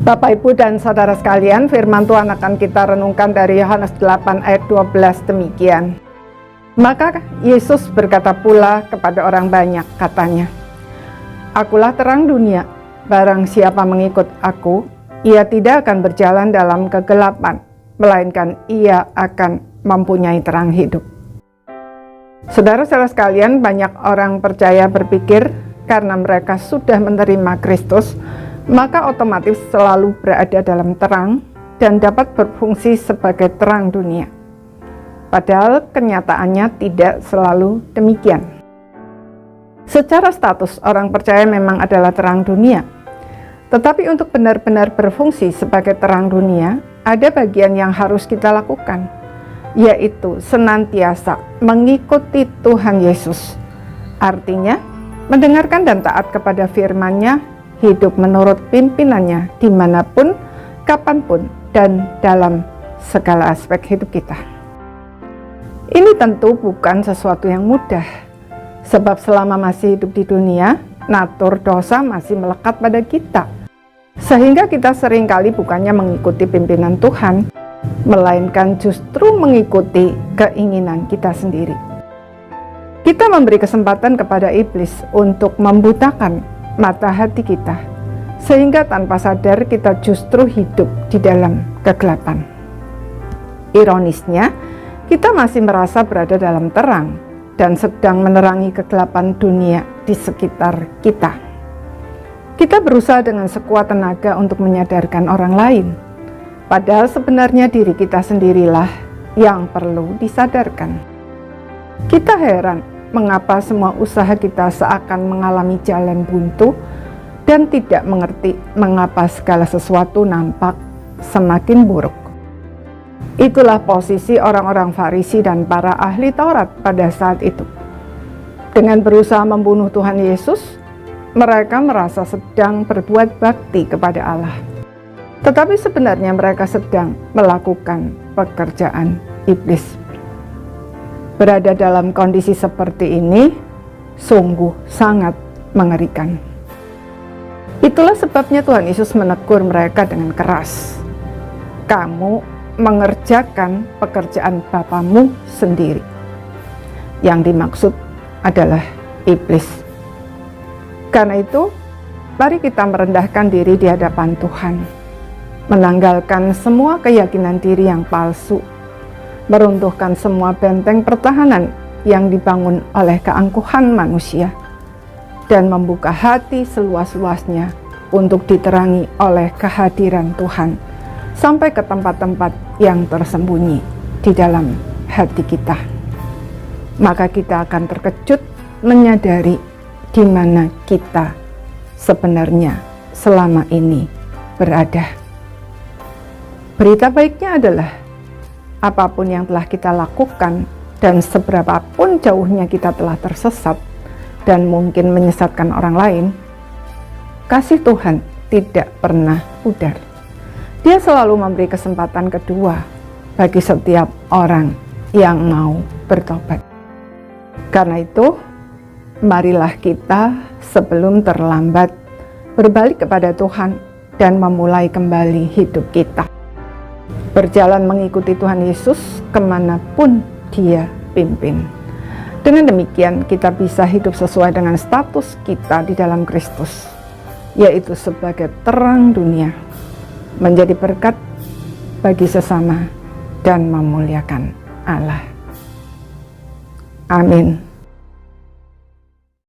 Bapak, Ibu, dan Saudara sekalian, firman Tuhan akan kita renungkan dari Yohanes 8 ayat 12 demikian. Maka Yesus berkata pula kepada orang banyak, katanya, "Akulah terang dunia, barang siapa mengikut aku, ia tidak akan berjalan dalam kegelapan, melainkan ia akan mempunyai terang hidup." Saudara-saudara sekalian, banyak orang percaya berpikir karena mereka sudah menerima Kristus, maka otomatis selalu berada dalam terang dan dapat berfungsi sebagai terang dunia. Padahal kenyataannya tidak selalu demikian. Secara status, orang percaya memang adalah terang dunia. Tetapi untuk benar-benar berfungsi sebagai terang dunia, ada bagian yang harus kita lakukan, yaitu senantiasa mengikuti Tuhan Yesus. Artinya, mendengarkan dan taat kepada firman-Nya, hidup menurut pimpinannya dimanapun, kapanpun, dan dalam segala aspek hidup kita. Ini tentu bukan sesuatu yang mudah, sebab selama masih hidup di dunia, natur dosa masih melekat pada kita, sehingga kita seringkali bukannya mengikuti pimpinan Tuhan, melainkan justru mengikuti keinginan kita sendiri. Kita memberi kesempatan kepada iblis untuk membutakan mata hati kita, sehingga tanpa sadar kita justru hidup di dalam kegelapan. Ironisnya, kita masih merasa berada dalam terang dan sedang menerangi kegelapan dunia di sekitar kita. Kita berusaha dengan sekuat tenaga untuk menyadarkan orang lain, padahal sebenarnya diri kita sendirilah yang perlu disadarkan. Kita heran mengapa semua usaha kita seakan mengalami jalan buntu dan tidak mengerti mengapa segala sesuatu nampak semakin buruk. Itulah posisi orang-orang Farisi dan para ahli Taurat pada saat itu. Dengan berusaha membunuh Tuhan Yesus, mereka merasa sedang berbuat bakti kepada Allah. Tetapi sebenarnya mereka sedang melakukan pekerjaan iblis. Berada dalam kondisi seperti ini sungguh sangat mengerikan. Itulah sebabnya Tuhan Yesus menegur mereka dengan keras. "Kamu mengerjakan pekerjaan Bapamu sendiri." Yang dimaksud adalah iblis. Karena itu, mari kita merendahkan diri di hadapan Tuhan, menanggalkan semua keyakinan diri yang palsu, meruntuhkan semua benteng pertahanan yang dibangun oleh keangkuhan manusia, dan membuka hati seluas-luasnya untuk diterangi oleh kehadiran Tuhan sampai ke tempat-tempat yang tersembunyi di dalam hati kita. Maka kita akan terkejut menyadari di mana kita sebenarnya selama ini berada. Berita baiknya adalah apapun yang telah kita lakukan dan seberapapun jauhnya kita telah tersesat dan mungkin menyesatkan orang lain, kasih Tuhan tidak pernah pudar. Dia selalu memberi kesempatan kedua bagi setiap orang yang mau bertobat. Karena itu, marilah kita sebelum terlambat berbalik kepada Tuhan dan memulai kembali hidup kita. Berjalan mengikuti Tuhan Yesus kemanapun Dia pimpin. Dengan demikian kita bisa hidup sesuai dengan status kita di dalam Kristus, yaitu sebagai terang dunia, menjadi berkat bagi sesama dan memuliakan Allah. Amin.